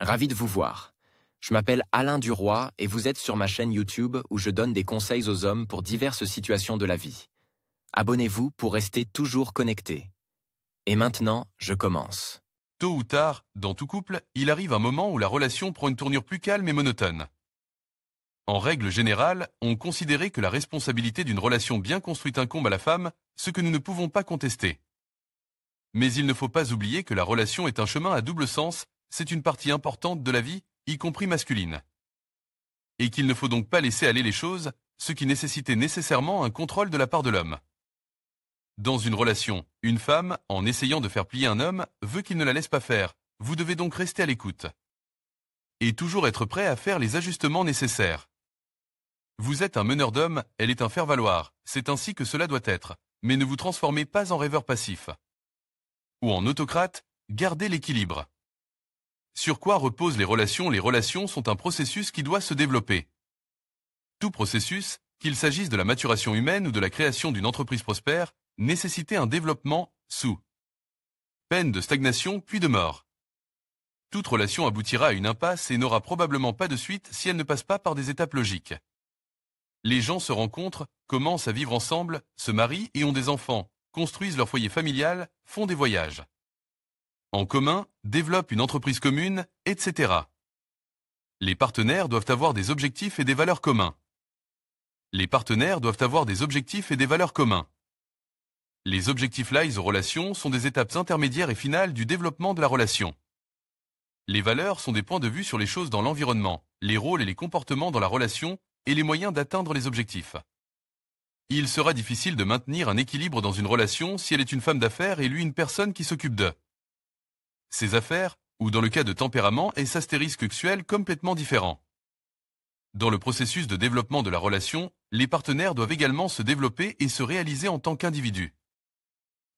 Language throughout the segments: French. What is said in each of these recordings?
Ravi de vous voir. Je m'appelle Alain Duroy et vous êtes sur ma chaîne YouTube où je donne des conseils aux hommes pour diverses situations de la vie. Abonnez-vous pour rester toujours connecté. Et maintenant, je commence. Tôt ou tard, dans tout couple, il arrive un moment où la relation prend une tournure plus calme et monotone. En règle générale, on considérait que la responsabilité d'une relation bien construite incombe à la femme, ce que nous ne pouvons pas contester. Mais il ne faut pas oublier que la relation est un chemin à double sens, c'est une partie importante de la vie, y compris masculine. Et qu'il ne faut donc pas laisser aller les choses, ce qui nécessitait nécessairement un contrôle de la part de l'homme. Dans une relation, une femme, en essayant de faire plier un homme, veut qu'il ne la laisse pas faire, vous devez donc rester à l'écoute. Et toujours être prêt à faire les ajustements nécessaires. Vous êtes un meneur d'hommes, elle est un faire-valoir, c'est ainsi que cela doit être, mais ne vous transformez pas en rêveur passif. Ou en autocrate, gardez l'équilibre. Sur quoi reposent les relations? Les relations sont un processus qui doit se développer. Tout processus, qu'il s'agisse de la maturation humaine ou de la création d'une entreprise prospère, nécessitait un développement sous peine de stagnation puis de mort. Toute relation aboutira à une impasse et n'aura probablement pas de suite si elle ne passe pas par des étapes logiques. Les gens se rencontrent, commencent à vivre ensemble, se marient et ont des enfants, construisent leur foyer familial, font des voyages en commun, développent une entreprise commune, etc. Les partenaires doivent avoir des objectifs et des valeurs communs. Les partenaires doivent avoir des objectifs et des valeurs communs. Les objectifs liés aux relations sont des étapes intermédiaires et finales du développement de la relation. Les valeurs sont des points de vue sur les choses dans l'environnement, les rôles et les comportements dans la relation et les moyens d'atteindre les objectifs. Il sera difficile de maintenir un équilibre dans une relation si elle est une femme d'affaires et lui une personne qui s'occupe de ses affaires, ou dans le cas de tempérament et astérisque sexuel complètement différents. Dans le processus de développement de la relation, les partenaires doivent également se développer et se réaliser en tant qu'individus.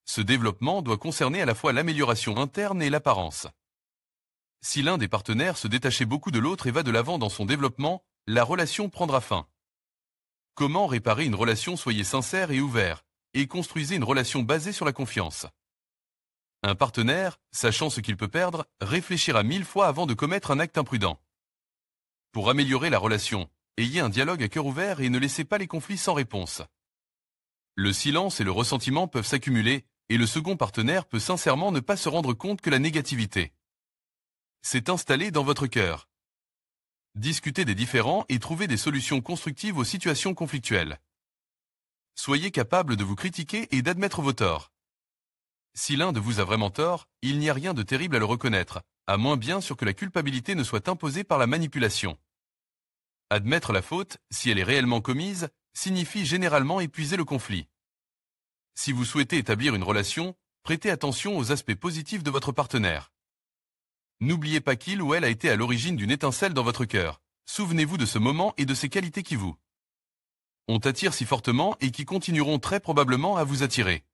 Ce développement doit concerner à la fois l'amélioration interne et l'apparence. Si l'un des partenaires se détachait beaucoup de l'autre et va de l'avant dans son développement, la relation prendra fin. Comment réparer une relation? Soyez sincère et ouvert, et construisez une relation basée sur la confiance. Un partenaire, sachant ce qu'il peut perdre, réfléchira 1000 fois avant de commettre un acte imprudent. Pour améliorer la relation, ayez un dialogue à cœur ouvert et ne laissez pas les conflits sans réponse. Le silence et le ressentiment peuvent s'accumuler, et le second partenaire peut sincèrement ne pas se rendre compte que la négativité s'est installée dans votre cœur. Discutez des différends et trouvez des solutions constructives aux situations conflictuelles. Soyez capable de vous critiquer et d'admettre vos torts. Si l'un de vous a vraiment tort, il n'y a rien de terrible à le reconnaître, à moins bien sûr que la culpabilité ne soit imposée par la manipulation. Admettre la faute, si elle est réellement commise, signifie généralement épuiser le conflit. Si vous souhaitez établir une relation, prêtez attention aux aspects positifs de votre partenaire. N'oubliez pas qu'il ou elle a été à l'origine d'une étincelle dans votre cœur. Souvenez-vous de ce moment et de ses qualités qui vous ont attiré si fortement et qui continueront très probablement à vous attirer.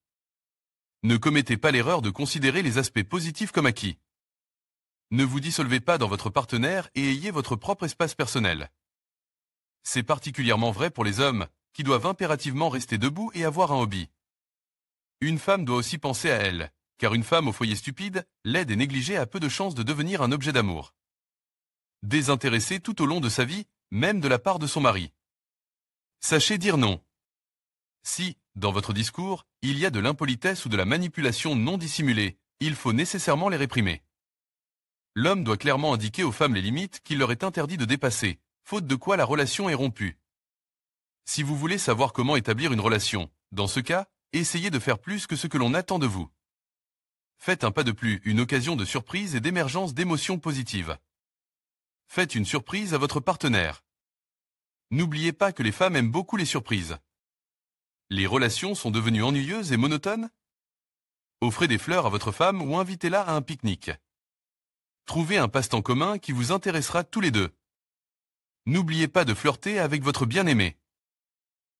Ne commettez pas l'erreur de considérer les aspects positifs comme acquis. Ne vous dissolvez pas dans votre partenaire et ayez votre propre espace personnel. C'est particulièrement vrai pour les hommes, qui doivent impérativement rester debout et avoir un hobby. Une femme doit aussi penser à elle, car une femme au foyer stupide, laide et négligée a peu de chances de devenir un objet d'amour. Désintéressée tout au long de sa vie, même de la part de son mari. Sachez dire non. Si, dans votre discours, il y a de l'impolitesse ou de la manipulation non dissimulée, il faut nécessairement les réprimer. L'homme doit clairement indiquer aux femmes les limites qu'il leur est interdit de dépasser, faute de quoi la relation est rompue. Si vous voulez savoir comment établir une relation, dans ce cas, essayez de faire plus que ce que l'on attend de vous. Faites un pas de plus, une occasion de surprise et d'émergence d'émotions positives. Faites une surprise à votre partenaire. N'oubliez pas que les femmes aiment beaucoup les surprises. Les relations sont devenues ennuyeuses et monotones? Offrez des fleurs à votre femme ou invitez-la à un pique-nique. Trouvez un passe-temps commun qui vous intéressera tous les deux. N'oubliez pas de flirter avec votre bien-aimé.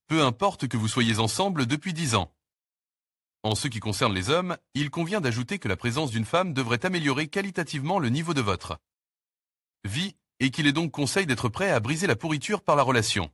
Peu importe que vous soyez ensemble depuis 10 ans. En ce qui concerne les hommes, il convient d'ajouter que la présence d'une femme devrait améliorer qualitativement le niveau de votre vie, et qu'il est donc conseil d'être prêt à briser la pourriture par la relation.